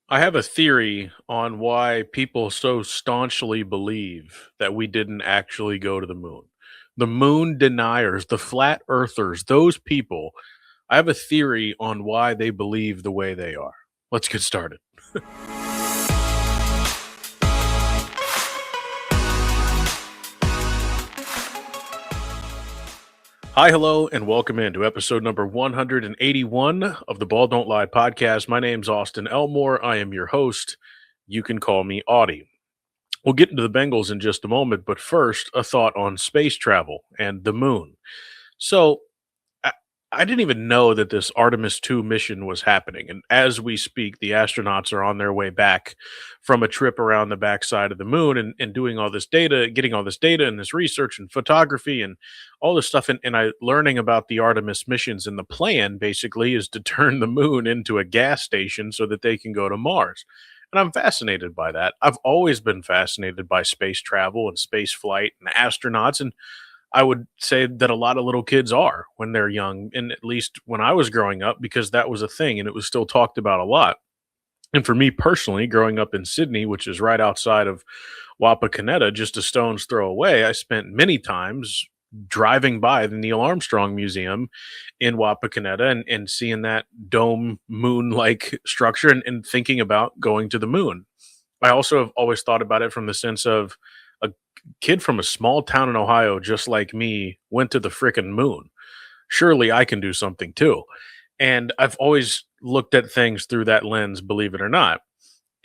I have a theory on why people so staunchly believe that we didn't actually go to the moon. The moon deniers, the flat earthers, those people, I have a theory on why they believe the way they are. Let's get started. Hi, hello, and welcome into episode number 181 of the Ball Don't Lie podcast. My name's Austin Elmore. I am your host. You can call me Auty. We'll get into the Bengals in just a moment, but first, a thought on space travel and the moon. So, I, I didn't even know that this Artemis 2 mission was happening. And as we speak, the astronauts are on their way back from a trip around the backside of the moon and doing all this data, getting all this data and this research and photography and all this stuff. And I learning about the Artemis missions, and the plan basically is to turn the moon into a gas station so that they can go to Mars. And I'm fascinated by that. I've always been fascinated by space travel and space flight and astronauts. And I would say that a lot of little kids are when they're young, and at least when I was growing up, because that was a thing and it was still talked about a lot. And for me personally, growing up in Sydney, which is right outside of Wapakoneta, just a stone's throw away, I spent many times driving by the Neil Armstrong Museum in Wapakoneta and seeing that dome moon like structure and thinking about going to the moon. I also have always thought about it from the sense of a kid from a small town in Ohio, just like me, went to the frickin' moon. Surely I can do something too. And I've always looked at things through that lens, believe it or not.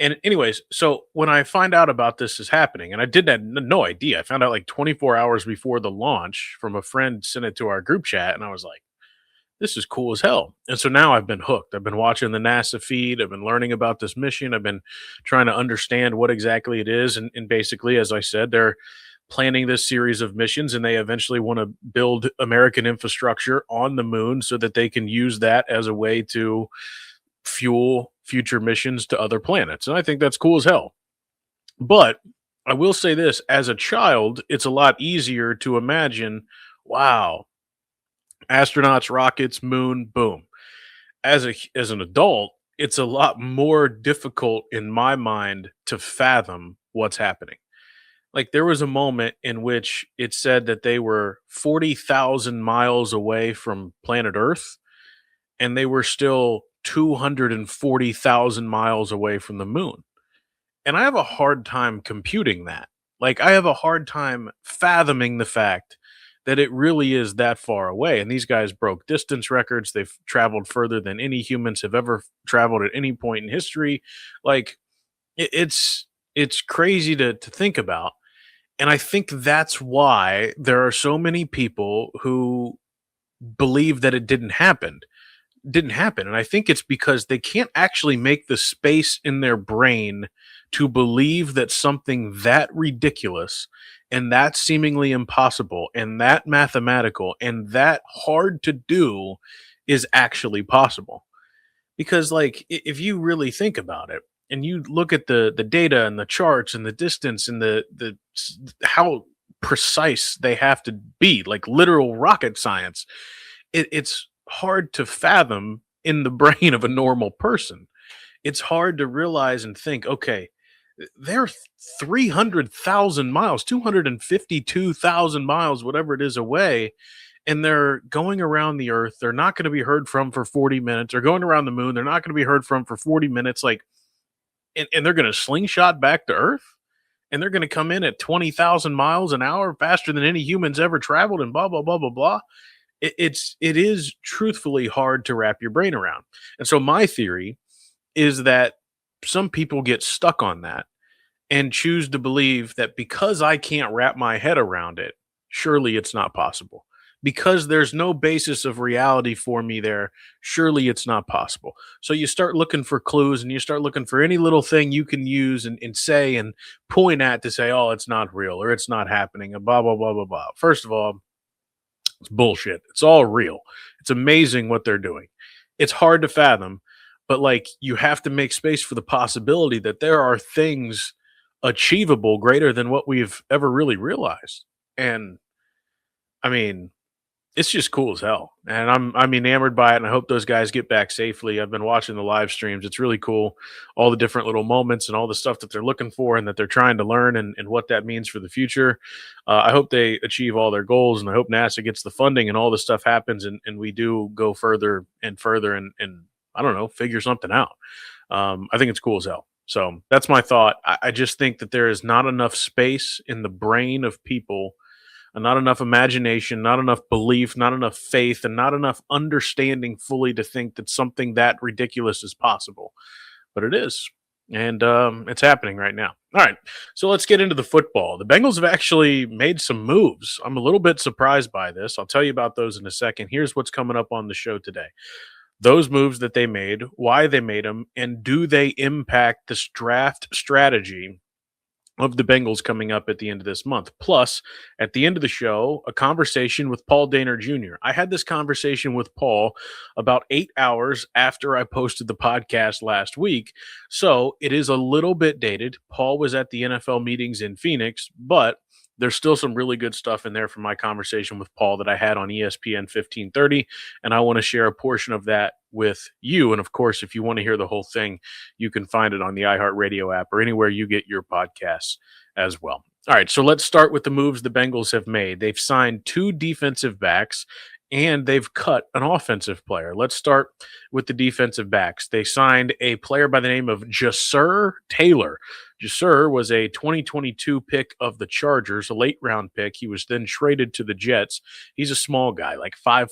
And anyways, so when I find out about this is happening, and I did have no idea. I found out like 24 hours before the launch from a friend sent it to our group chat, and I was like, this is cool as hell. And so now I've been hooked. I've been watching the NASA feed. I've been learning about this mission. I've been trying to understand what exactly it is. And basically, as I said, they're planning this series of missions, and they eventually want to build American infrastructure on the moon so that they can use that as a way to fuel future missions to other planets. And I think that's cool as hell. But I will say this, as a child, it's a lot easier to imagine, wow, astronauts, rockets, moon, boom. As an adult, it's a lot more difficult in my mind to fathom what's happening. Like, there was a moment in which it said that they were 40,000 miles away from planet Earth, and they were still 240,000 miles away from the moon. And I have a hard time computing that. Like, I have a hard time fathoming the fact that it really is that far away. And these guys broke distance records. They've traveled further than any humans have ever traveled at any point in history. Like, it's crazy to think about. And I think that's why there are so many people who believe that it didn't happen. And I think it's because they can't actually make the space in their brain to believe that something that ridiculous and that seemingly impossible and that mathematical and that hard to do is actually possible. Because, like, if you really think about it and you look at the data and the charts and the distance and how precise they have to be, like literal rocket science, it's hard to fathom in the brain of a normal person. It's hard to realize and think, okay, they're 300,000 miles, 252,000 miles, whatever it is, away, and they're going around the earth. They're not going to be heard from for 40 minutes. They're going around the moon. They're not going to be heard from for 40 minutes. Like, and they're going to slingshot back to earth, and they're going to come in at 20,000 miles an hour faster than any humans ever traveled, and blah, blah, blah, blah, blah. It is truthfully hard to wrap your brain around. And so my theory is that some people get stuck on that and choose to believe that because I can't wrap my head around it, surely it's not possible. Because there's no basis of reality for me there, surely it's not possible. So you start looking for clues, and you start looking for any little thing you can use and say and point at to say, oh, it's not real or it's not happening and blah, blah, blah, blah, blah. First of all, it's bullshit. It's all real. It's amazing what they're doing. It's hard to fathom, but like, you have to make space for the possibility that there are things achievable greater than what we've ever really realized. And I mean, It's just cool as hell, and I'm enamored by it, and I hope those guys get back safely. I've been watching the live streams. It's really cool, all the different little moments and all the stuff that they're looking for and that they're trying to learn and what that means for the future. I hope they achieve all their goals, and I hope NASA gets the funding and all this stuff happens, and we do go further and further and I don't know, figure something out. I think it's cool as hell. So that's my thought. I just think that there is not enough space in the brain of people, and not enough imagination, not enough belief, not enough faith, and not enough understanding fully to think that something that ridiculous is possible. But it is. And it's happening right now. All right. So let's get into the football. The Bengals have actually made some moves. I'm a little bit surprised by this. I'll tell you about those in a second. Here's what's coming up on the show today: those moves that they made, why they made them, and do they impact this draft strategy of the Bengals coming up at the end of this month. Plus, at the end of the show, a conversation with Paul Dehner Jr. I had this conversation with Paul about 8 hours after I posted the podcast last week, so it is a little bit dated. Paul was at the NFL meetings in Phoenix, but there's still some really good stuff in there from my conversation with Paul that I had on ESPN 1530, and I want to share a portion of that with you. And of course, if you want to hear the whole thing, you can find it on the iHeartRadio app or anywhere you get your podcasts as well. All right, so let's start with the moves the Bengals have made. They've signed two defensive backs and they've cut an offensive player. Let's start with the defensive backs. They signed a player by the name of Jasur Taylor. Jasur was a 2022 pick of the Chargers, a late round pick. He was then traded to the Jets. He's a small guy, like 5'10",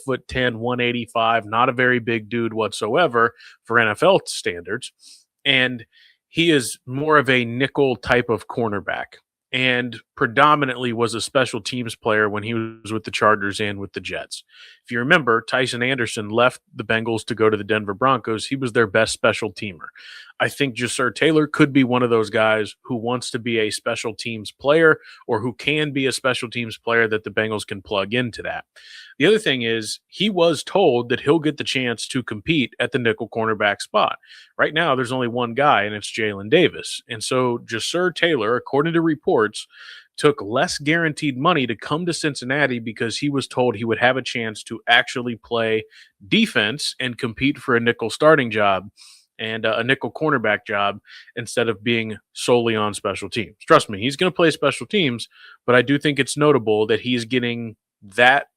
185, not a very big dude whatsoever for NFL standards. And he is more of a nickel type of cornerback, and predominantly was a special teams player when he was with the Chargers and with the Jets. If you remember, Tyson Anderson left the Bengals to go to the Denver Broncos. He was their best special teamer. I think Jasur Taylor could be one of those guys who wants to be a special teams player, or who can be a special teams player that the Bengals can plug into that. The other thing is, he was told that he'll get the chance to compete at the nickel cornerback spot. Right now, there's only one guy, and it's Jalen Davis. And so Jasur Taylor, according to reports, took less guaranteed money to come to Cincinnati because he was told he would have a chance to actually play defense and compete for a nickel starting job and a nickel cornerback job instead of being solely on special teams. Trust me, he's going to play special teams, but I do think it's notable that he's getting that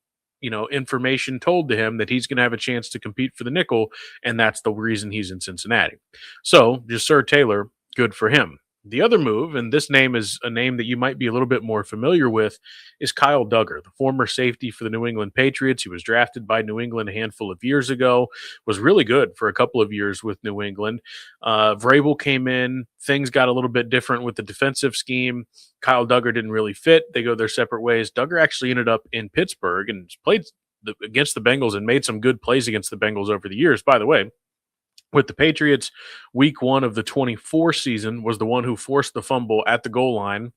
information told to him that he's going to have a chance to compete for the nickel, and that's the reason he's in Cincinnati. So, Jasur Taylor, good for him. The other move, and this name is a name that you might be a little bit more familiar with, is Kyle Dugger, the former safety for the New England Patriots. He was drafted by New England a handful of years ago, was really good for a couple of years with New England. Vrabel came in. Things got a little bit different with the defensive scheme. Kyle Dugger didn't really fit. They go their separate ways. Dugger actually ended up in Pittsburgh and played against the Bengals and made some good plays against the Bengals over the years, by the way. With the Patriots, week 1 of the 24 season was the one who forced the fumble at the goal line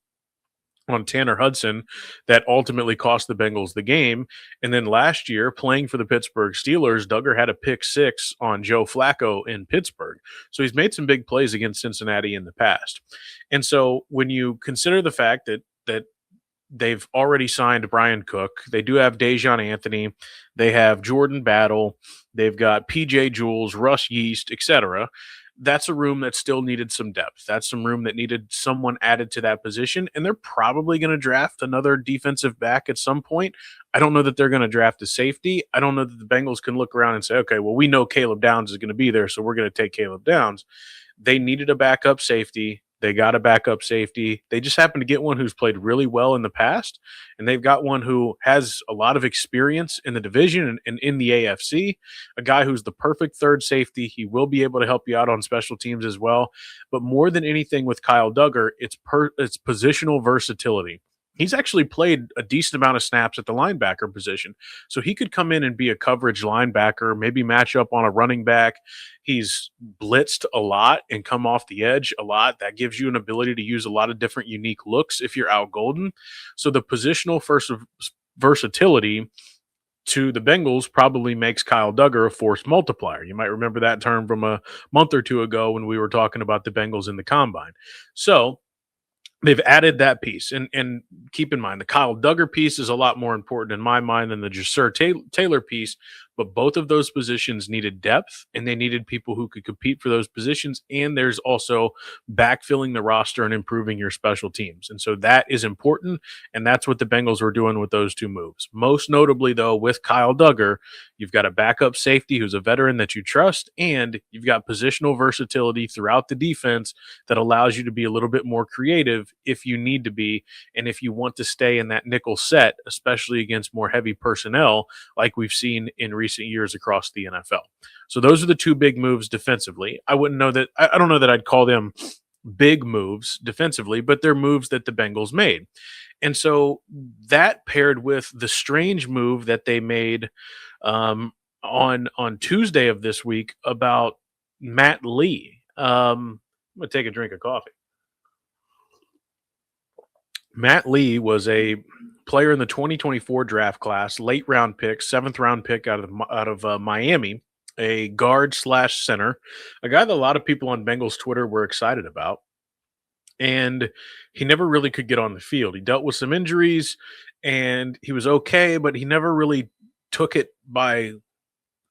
on Tanner Hudson that ultimately cost the Bengals the game. And then last year, playing for the Pittsburgh Steelers, Dugger had a pick 6 on Joe Flacco in Pittsburgh. So he's made some big plays against Cincinnati in the past. And so when you consider the fact that they've already signed Brian Cook, they do have Dejon Anthony, they have Jordan Battle, they've got PJ Jules, Russ Yeast, etc. That's a room that still needed some depth. That's some room that needed someone added to that position, and they're probably going to draft another defensive back at some point. I don't know that they're going to draft a safety. I don't know that the Bengals can look around and say, okay, well, we know Caleb Downs is going to be there, so we're going to take Caleb Downs. They needed a backup safety. They got a backup safety. They just happened to get one who's played really well in the past, and they've got one who has a lot of experience in the division and in the AFC, a guy who's the perfect third safety. He will be able to help you out on special teams as well. But more than anything with Kyle Dugger, it's positional versatility. He's actually played a decent amount of snaps at the linebacker position. So he could come in and be a coverage linebacker, maybe match up on a running back. He's blitzed a lot and come off the edge a lot. That gives you an ability to use a lot of different unique looks if you're out golden. So the positional versatility to the Bengals probably makes Kyle Dugger a force multiplier. You might remember that term from a month or two ago when we were talking about the Bengals in the combine. So they've added that piece, and keep in mind the Kyle Duggar piece is a lot more important in my mind than the Taylor piece. But both of those positions needed depth, and they needed people who could compete for those positions. And there's also backfilling the roster and improving your special teams, and so that is important. And that's what the Bengals were doing with those two moves. Most notably, though, with Kyle Duggar, you've got a backup safety who's a veteran that you trust, and you've got positional versatility throughout the defense that allows you to be a little bit more creative if you need to be, and if you want to stay in that nickel set, especially against more heavy personnel like we've seen in recent years across the NFL. So those are the two big moves defensively. I don't know that I'd call them big moves defensively, but they're moves that the Bengals made. And so that paired with the strange move that they made on Tuesday of this week about Matt Lee. I'm gonna take a drink of coffee. Matt Lee was a player in the 2024 draft class, late round pick, seventh round pick out of Miami, a guard slash center, a guy that a lot of people on Bengals Twitter were excited about. And he never really could get on the field. He dealt with some injuries, and he was okay, but he never really took it by.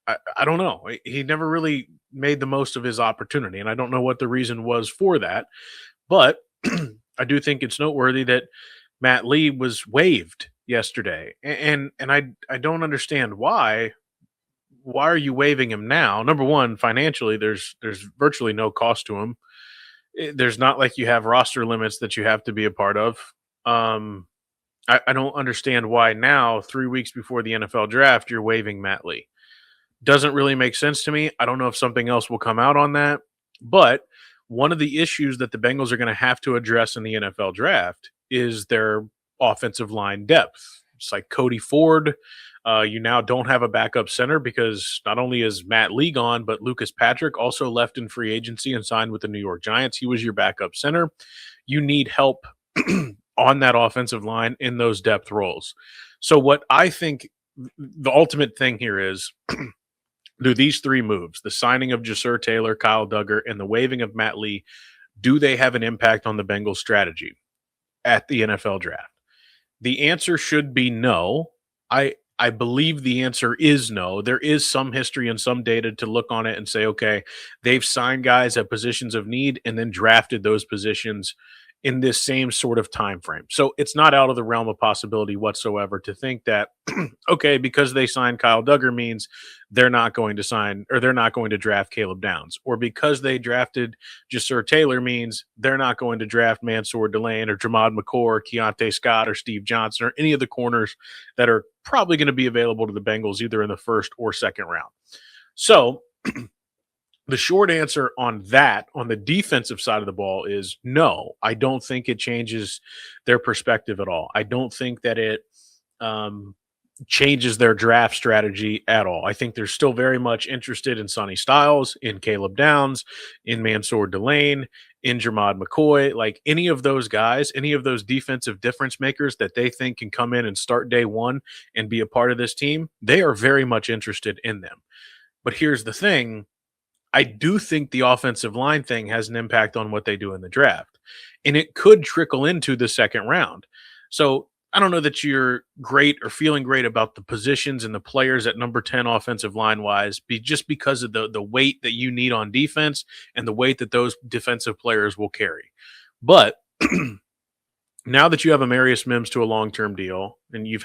I don't know. He never really made the most of his opportunity, and I don't know what the reason was for that. But I do think it's noteworthy that Matt Lee was waived yesterday, and I don't understand why. Why are you waiving him now? Number one, financially, there's virtually no cost to him. There's not like you have roster limits that you have to be a part of. I don't understand why now, 3 weeks before the NFL draft, you're waiving Matt Lee. Doesn't really make sense to me. I don't know if something else will come out on that, but one of the issues that the Bengals are going to have to address in the NFL draft is their offensive line depth. It's like Cody Ford. You now don't have a backup center because not only is Matt Lee gone, but Lucas Patrick also left in free agency and signed with the New York Giants. He was your backup center. You need help on that offensive line in those depth roles. So what I think the ultimate thing here is do these three moves, the signing of Jasir Taylor, Kyle Duggar, and the waiving of Matt Lee, do they have an impact on the Bengals strategy at the NFL draft? The answer should be no. I believe the answer is no. There is some history and some data to look on it and say, okay, they've signed guys at positions of need and then drafted those positions in this same sort of time frame. So it's not out of the realm of possibility whatsoever to think that, okay, because they signed Kyle Duggar means they're not going to sign or they're not going to draft Caleb Downs, or because they drafted Jasir Taylor means they're not going to draft Mansour Delane or Jamad McCoy, Keontae Scott, or Steve Johnson, or any of the corners that are probably going to be available to the Bengals either in the first or second round. So the short answer on that, on the defensive side of the ball, is no. I don't think it changes their perspective at all. I don't think that it changes their draft strategy at all. I think they're still very much interested in Sonny Styles, in Caleb Downs, in Mansour Delane, in Jermod McCoy. Like any of those guys, any of those defensive difference makers that they think can come in and start day one and be a part of this team, they are very much interested in them. But here's the thing. I do think the offensive line thing has an impact on what they do in the draft, and it could trickle into the second round. So I don't know that you're great or feeling great about the positions and the players at number 10 offensive line wise, just because of the weight that you need on defense and the weight that those defensive players will carry. But now that you have Amarius Mims to a long-term deal, and you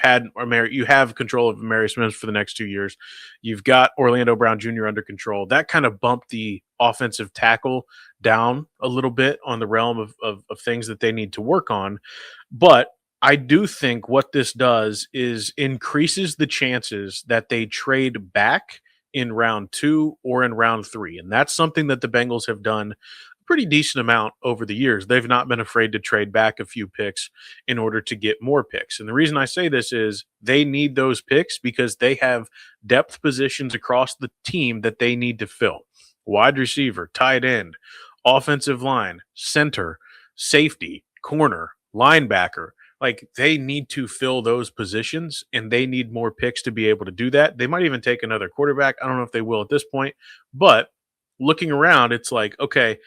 have control of Amarius Mims for the next 2 years, you've got Orlando Brown Jr. under control. That kind of bumped the offensive tackle down a little bit on the realm of things that they need to work on. But I do think what this does is increases the chances that they trade back in round 2 or in round 3. And that's something that the Bengals have done pretty decent amount over the years. They've not been afraid to trade back a few picks in order to get more picks. And the reason I say this is they need those picks because they have depth positions across the team that they need to fill. Wide receiver, tight end, offensive line, center, safety, corner, linebacker. Like they need to fill those positions and they need more picks to be able to do that. They might even take another quarterback. I don't know if they will at this point, but looking around, it's like, okay,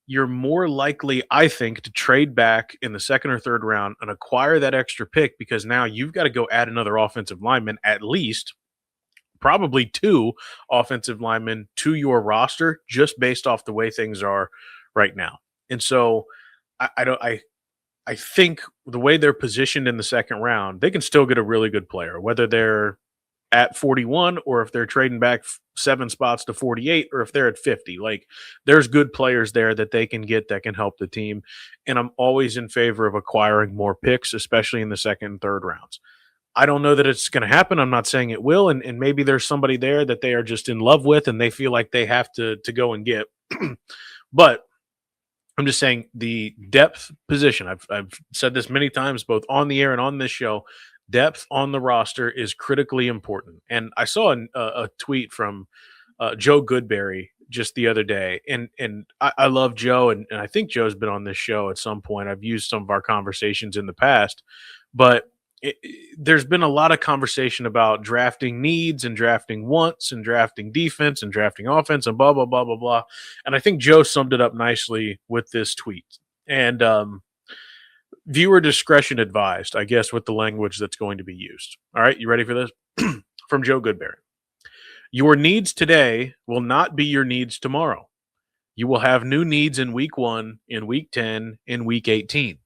you're more likely, I think, to trade back in the second or third round and acquire that extra pick because now you've got to go add another offensive lineman, at least probably two offensive linemen to your roster just based off the way things are right now. And so I don't I think the way they're positioned in the second round, they can still get a really good player, whether they're at 41 or if they're trading back 7 spots to 48 or if they're at 50. Like there's good players there that they can get that can help the team. And I'm always in favor of acquiring more picks, especially in the second and third rounds. I don't know that it's going to happen. I'm not saying it will. And maybe there's somebody there that they are just in love with and they feel like they have to go and get. But I'm just saying the depth position. I've said this many times, both on the air and on this show. Depth on the roster is critically important. And I saw a tweet from Joe Goodberry just the other day, and I love Joe, and I think Joe's been on this show at some point. I've used some of our conversations in the past, but there's been a lot of conversation about drafting needs and drafting wants and drafting defense and drafting offense and blah blah blah blah blah. And I think Joe summed it up nicely with this tweet. And viewer discretion advised, I guess, with the language that's going to be used. All right, you ready for this? From Joe Goodberry. Your needs today will not be your needs tomorrow. You will have new needs in week 1, in week 10, in week 18.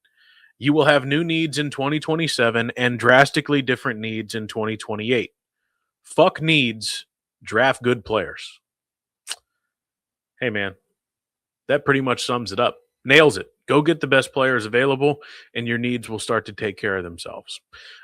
You will have new needs in 2027 and drastically different needs in 2028. Fuck needs, draft good players. Hey, man, that pretty much sums it up. Nails it. Go get the best players available, and your needs will start to take care of themselves.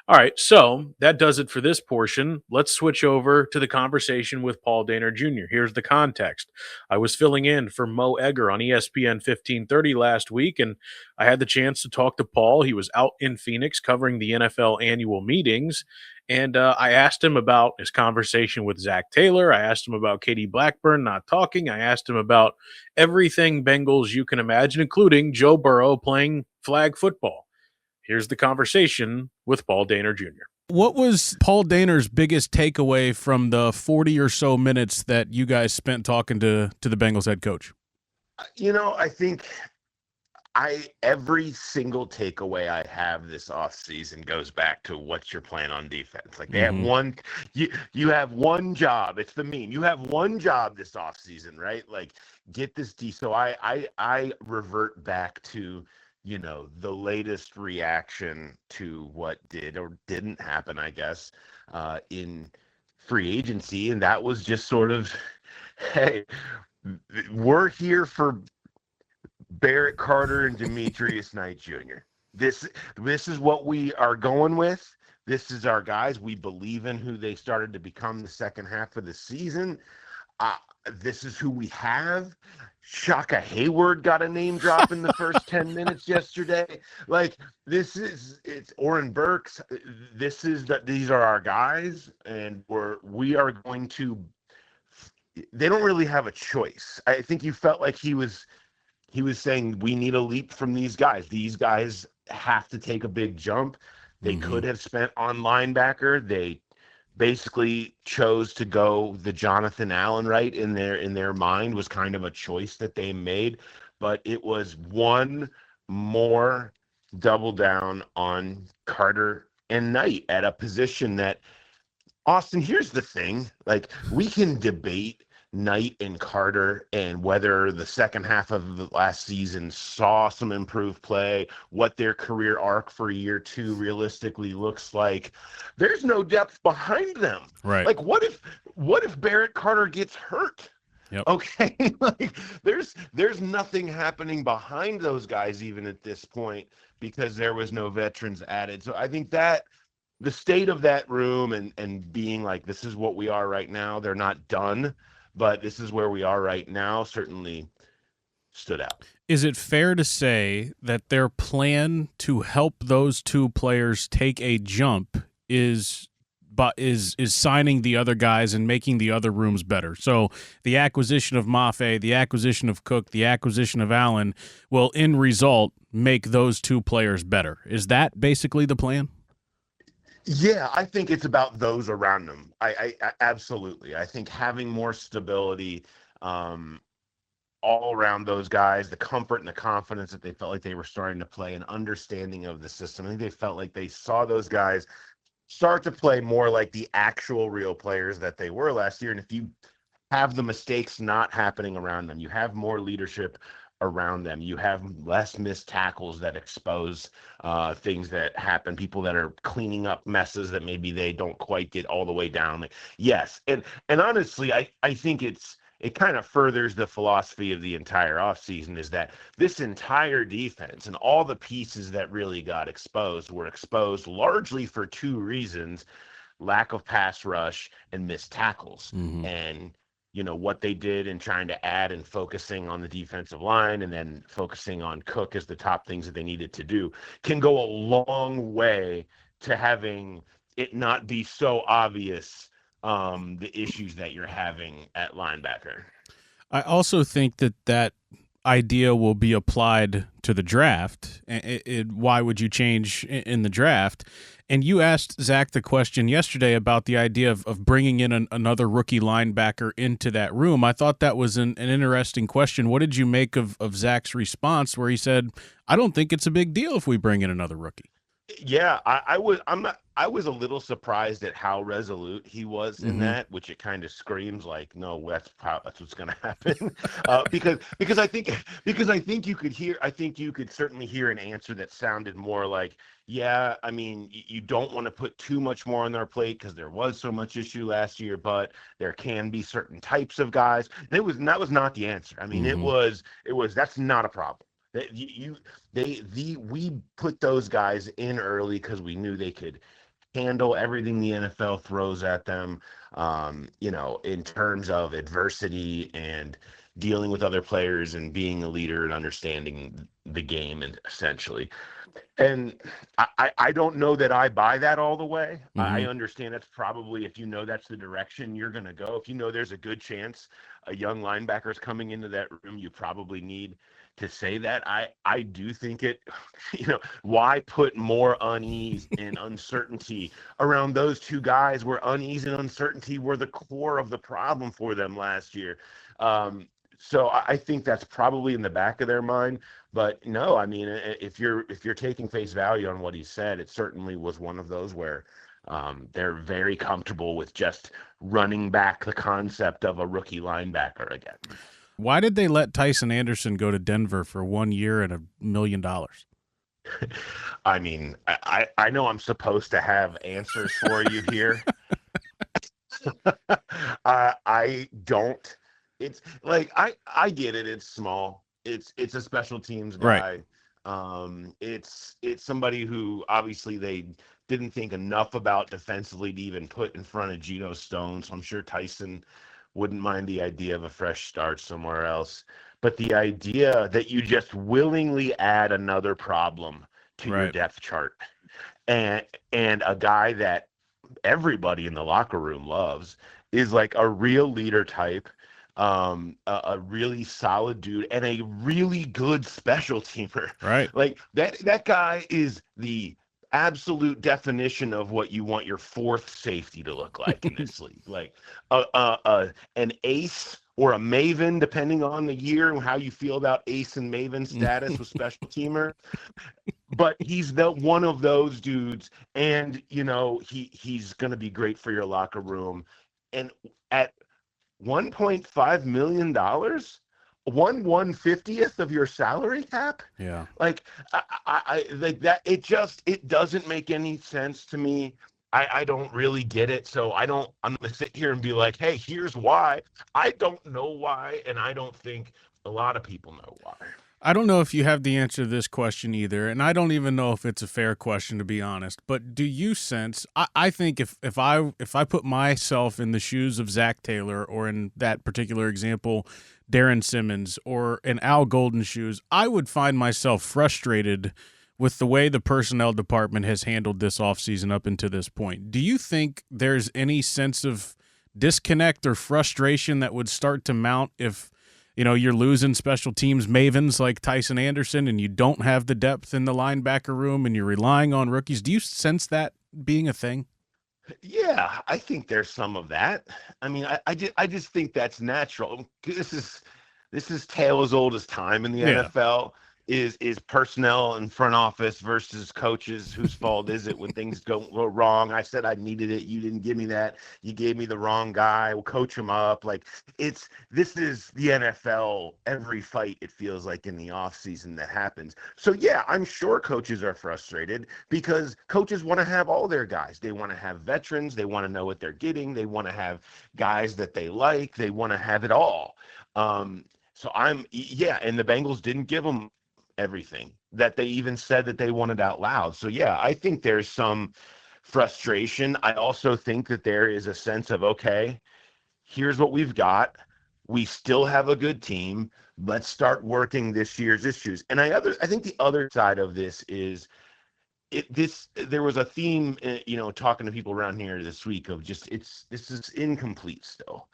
All right, so that does it for this portion. Let's switch over to the conversation with Paul Dehner Jr. Here's the context. I was filling in for Mo Egger on ESPN 1530 last week, and I had the chance to talk to Paul. He was out in Phoenix covering the NFL annual meetings, and I asked him about his conversation with Zach Taylor. I asked him about Katie Blackburn not talking. I asked him about everything Bengals you can imagine, including Joe Burrow playing flag football. Here's the conversation with Paul Dehner Jr. What was Paul Dehner's biggest takeaway from the 40 or so minutes that you guys spent talking to the Bengals head coach? I think every single takeaway I have this offseason goes back to what's your plan on defense. Like they have one, you have one job. It's the meme. You have one job this offseason, right? Like get this D. So I revert back to, the latest reaction to what did or didn't happen, I guess, in free agency. And that was just sort of, hey, we're here for Barrett Carter and Demetrius Knight Jr. This is what we are going with. This is our guys. We believe in who they started to become the second half of the season. This is who we have. Shaka Hayward got a name drop in the first 10 minutes yesterday. Like it's Oren Burks. These are our guys, and we are going to. They don't really have a choice. I think you felt like he was saying we need a leap from these guys. These guys have to take a big jump. They could have spent on linebacker. They basically chose to go the Jonathan Allen right in their mind was kind of a choice that they made, but it was one more double down on Carter and Knight at a position that Austin, here's the thing, like we can debate Knight and Carter and whether the second half of the last season saw some improved play, what their career arc for year 2 realistically looks like. There's no depth behind them. Right. Like what if Barrett Carter gets hurt? Yep. Okay. Like there's nothing happening behind those guys even at this point because there was no veterans added. So I think that the state of that room and being like, this is what we are right now. They're not done, but this is where we are right now, certainly stood out. Is it fair to say that their plan to help those two players take a jump is signing the other guys and making the other rooms better? So the acquisition of Mafe, the acquisition of Cook, the acquisition of Allen will, in result, make those two players better. Is that basically the plan? Yeah, I think it's about those around them. I absolutely. I think having more stability all around those guys, the comfort and the confidence that they felt like they were starting to play, an understanding of the system. I think they felt like they saw those guys start to play more like the actual real players that they were last year. And if you have the mistakes not happening around them, you have more leadership around them, you have less missed tackles that expose things that happen, people that are cleaning up messes that maybe they don't quite get all the way down. Like, yes. And honestly, I think it kind of furthers the philosophy of the entire offseason, is that this entire defense and all the pieces that really got exposed were exposed largely for two reasons: lack of pass rush and missed tackles. And what they did in trying to add and focusing on the defensive line, and then focusing on Cook as the top things that they needed to do, can go a long way to having it not be so obvious the issues that you're having at linebacker. I also think that idea will be applied to the draft. Why would you change in the draft? And you asked Zach the question yesterday about the idea of bringing in another rookie linebacker into that room. I thought that was an interesting question. What did you make of Zach's response, where he said, I don't think it's a big deal if we bring in another rookie? Yeah, I was a little surprised at how resolute he was in that, which it kind of screams like, no, that's what's going to happen. because I think you could certainly hear an answer that sounded more like, yeah, I mean, you don't want to put too much more on their plate because there was so much issue last year, but there can be certain types of guys. And that was not the answer. I mean, it was that's not a problem. We put those guys in early because we knew they could handle everything the NFL throws at them, in terms of adversity and dealing with other players and being a leader and understanding the game, and essentially. And I don't know that I buy that all the way. I understand that's probably, if that's the direction you're going to go, if there's a good chance a young linebacker is coming into that room, you probably need to say that. I do think it, why put more unease and uncertainty around those two guys, where unease and uncertainty were the core of the problem for them last year. So I think that's probably in the back of their mind. But no, I mean, if you're taking face value on what he said, it certainly was one of those where they're very comfortable with just running back the concept of a rookie linebacker again. Why did they let Tyson Anderson go to Denver for 1 year and $1 million? I mean, I know I'm supposed to have answers for you here. I don't. It's like I get it. It's small. It's a special teams guy. Right. It's somebody who obviously they didn't think enough about defensively to even put in front of Geno Stone. So I'm sure Tyson wouldn't mind the idea of a fresh start somewhere else. But the idea that you just willingly add another problem to your depth chart, and a guy that everybody in the locker room loves, is like a real leader type, a really solid dude, and a really good special teamer. Right. Like that guy is the absolute definition of what you want your fourth safety to look like in this league. Like an ace or a maven, depending on the year and how you feel about ace and maven status with special teamer. But he's one of those dudes, and he's going to be great for your locker room. And at $1.5 million, 1/150th of your salary cap. Yeah. Like I like that. It doesn't make any sense to me. I don't really get it. So I'm gonna sit here and be like, hey, here's why. I don't know why, and I don't think a lot of people know why. I don't know if you have the answer to this question either, and I don't even know if it's a fair question, to be honest. But do you sense? I think if I put myself in the shoes of Zach Taylor, or in that particular example, Darren Simmons, or in Al Golden's shoes, I would find myself frustrated with the way the personnel department has handled this offseason up until this point. Do you think there's any sense of disconnect or frustration that would start to mount if you're losing special teams mavens like Tyson Anderson, and you don't have the depth in the linebacker room, and you're relying on rookies? Do you sense that being a thing? Yeah, I think there's some of that. I mean, I just think that's natural. This this is tale as old as time in the NFL. Is personnel and front office versus coaches. Whose fault is it when things go wrong? I said I needed it. You didn't give me that. You gave me the wrong guy. We'll coach him up. Like this is the NFL. Every fight, it feels like in the offseason that happens. So yeah, I'm sure coaches are frustrated because coaches want to have all their guys. They want to have veterans. They want to know what they're getting. They want to have guys that they like. They want to have it all. And the Bengals didn't give them everything that they even said that they wanted out loud. So yeah, I think there's some frustration. I also think that there is a sense of, okay, here's what we've got. We still have a good team. Let's start working this year's issues. And I think the other side of this is there was a theme, talking to people around here this week of just this is incomplete still.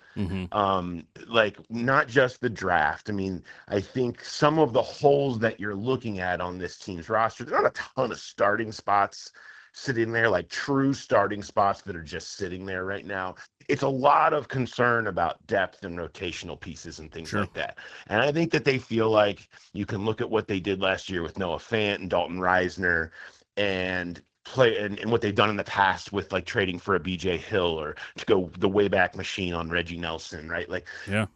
Like not just the draft. I mean, I think some of the holes that you're looking at on this team's roster, there's not a ton of starting spots sitting there, like true starting spots that are just sitting there right now. It's a lot of concern about depth and rotational pieces and things like that. And I think that they feel like you can look at what they did last year with Noah Fant and Dalton Reisner and play and what they've done in the past with like trading for a BJ Hill or to go the Wayback Machine on Reggie Nelson, right? Like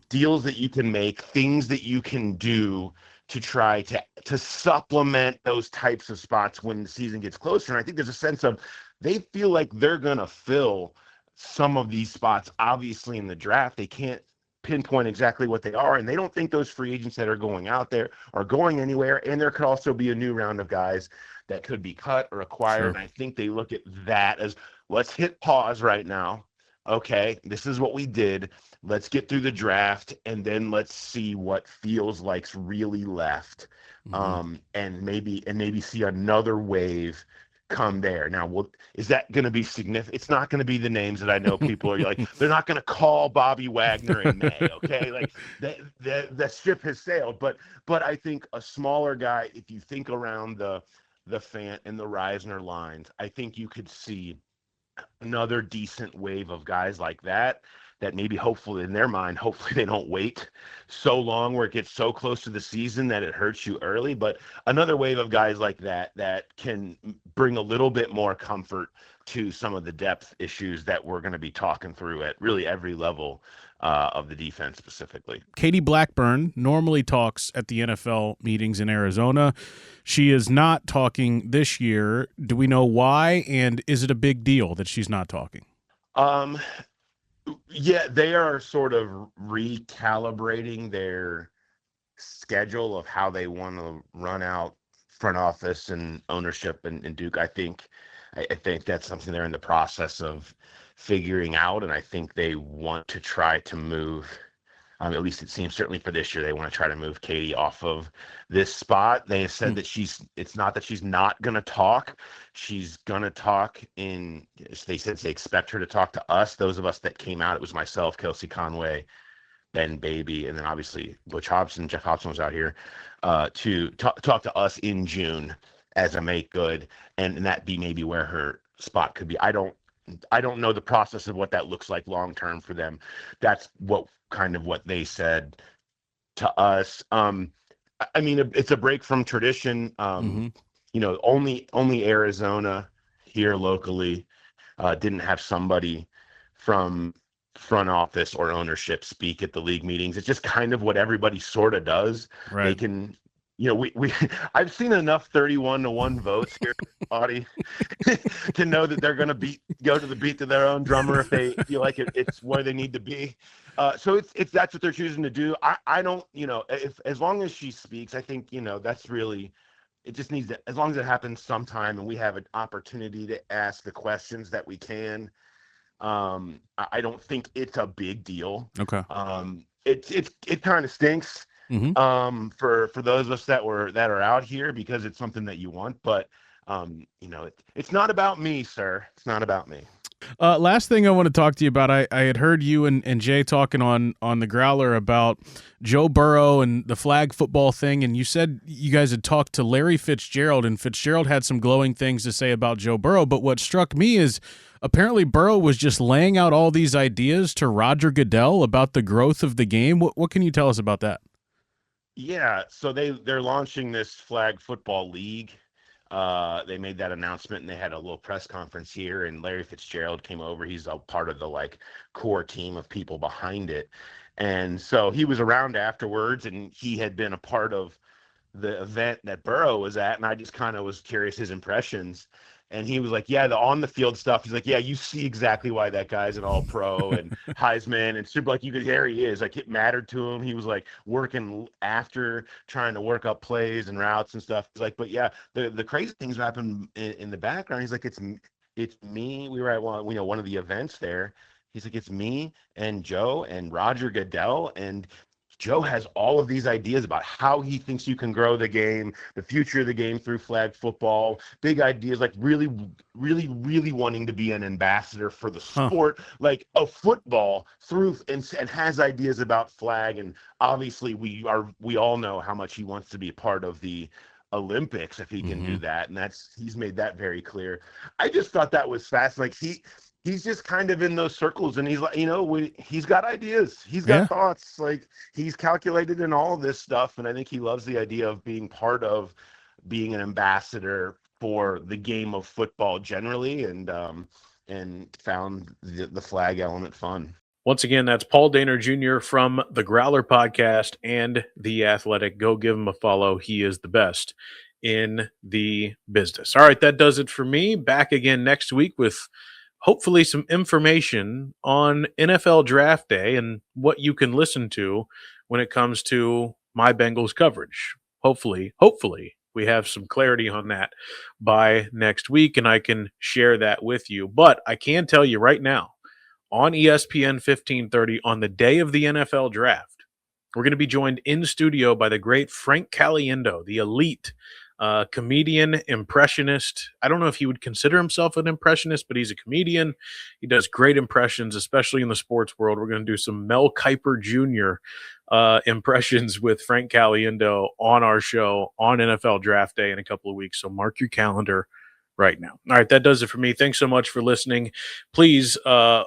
deals that you can make, things that you can do to try to supplement those types of spots when the season gets closer. And I think there's a sense of they feel like they're going to fill some of these spots. Obviously in the draft, they can't pinpoint exactly what they are, and they don't think those free agents that are going out there are going anywhere. And there could also be a new round of guys that could be cut or acquired. And I think they look at that as, let's hit pause right now. Okay, this is what we did. Let's get through the draft, and then let's see what feels like's really left, and maybe see another wave come there. Now, is that going to be significant? It's not going to be the names that I know people are like, they're not going to call Bobby Wagner in May, okay? Like the ship has sailed. But I think a smaller guy, if you think around the Fant and the Reisner lines, I think you could see another decent wave of guys like that maybe hopefully in their mind, hopefully they don't wait so long where it gets so close to the season that it hurts you early. But another wave of guys like that can bring a little bit more comfort to some of the depth issues that we're going to be talking through at really every level of the defense specifically. Katie Blackburn normally talks at the NFL meetings in Arizona. She is not talking this year. Do we know why? And is it a big deal that she's not talking? Yeah, they are sort of recalibrating their schedule of how they want to run out front office and ownership and Duke. I think that's something they're in the process of figuring out, and I think they want to try to move. At least it seems certainly for this year, they want to try to move Katie off of this spot. They have said that it's not that she's not going to talk. She's going to talk they said they expect her to talk to us, those of us that came out. It was myself, Kelsey Conway, Ben Baby, and then obviously Butch Hobson. Jeff Hobson was out here to talk to us in June as a make good, and that be maybe where her spot could be. I don't know the process of what that looks like long term for them. That's what they said to us. I mean, it's a break from tradition. Only Arizona here locally didn't have somebody from front office or ownership speak at the league meetings. It's just kind of what everybody sort of does. Right. They can. I've seen enough 31-1 votes here, Auty, to know that they're going to go to the beat to their own drummer if they feel like it's where they need to be. So it's that's what they're choosing to do. I don't, if as long as she speaks, I think that's really, it just needs to, as long as it happens sometime and we have an opportunity to ask the questions that we can. I don't think it's a big deal. Okay. It kind of stinks. For those of us that are out here because it's something that you want, but it's not about me, sir. It's not about me. Last thing I want to talk to you about, I had heard you and Jay talking on the Growler about Joe Burrow and the flag football thing, and you said you guys had talked to Larry Fitzgerald, and Fitzgerald had some glowing things to say about Joe Burrow, but what struck me is apparently Burrow was just laying out all these ideas to Roger Goodell about the growth of the game. What can you tell us about that? Yeah, so they're launching this flag football league. They made that announcement and they had a little press conference here, and Larry Fitzgerald came over. He's a part of the like core team of people behind it. And so he was around afterwards, and he had been a part of the event that Burrow was at, and I just kind of was curious his impressions. And he was like, "Yeah, the on the field stuff." He's like, "Yeah, you see exactly why that guy's an All Pro and Heisman and super." Like you could, there he is. Like it mattered to him. He was like working after, trying to work up plays and routes and stuff. He's like, "But yeah, the crazy things happen in the background." He's like, "It's me." We were at one of the events there. He's like, "It's me and Joe and Roger Goodell, and Joe has all of these ideas about how he thinks you can grow the game, the future of the game through flag football, big ideas, like really, really, really wanting to be an ambassador for the sport, like of football through, and has ideas about flag. And obviously we all know how much he wants to be a part of the Olympics if he can do that. And he's made that very clear. I just thought that was fast. Like he's just kind of in those circles, and he's like, he's got ideas, he's got thoughts, like he's calculated in all of this stuff. And I think he loves the idea of being part of being an ambassador for the game of football generally, and found the flag element fun. Once again, that's Paul Dehner Jr. from the Growler podcast and The Athletic. Go give him a follow. He is the best in the business. All right, that does it for me. Back again next week with hopefully some information on NFL Draft Day and what you can listen to when it comes to my Bengals coverage. Hopefully, we have some clarity on that by next week, and I can share that with you. But I can tell you right now, on ESPN 1530 on the day of the NFL Draft, we're going to be joined in studio by the great Frank Caliendo, the elite comedian, impressionist. I don't know if he would consider himself an impressionist, but he's a comedian. He does great impressions, especially in the sports world. We're going to do some Mel Kiper Jr. Impressions with Frank Caliendo on our show on NFL Draft Day in a couple of weeks. So mark your calendar right now. All right, that does it for me. Thanks so much for listening. Please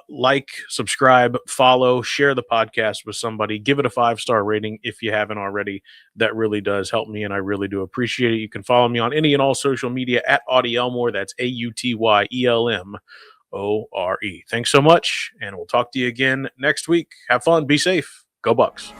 like, subscribe, follow, share the podcast with somebody. Give it a 5-star rating if you haven't already. That really does help me, and I really do appreciate it. You can follow me on any and all social media at Auty Elmore. That's AUTYELMORE. Thanks so much, and we'll talk to you again next week. Have fun. Be safe. Go Bucks.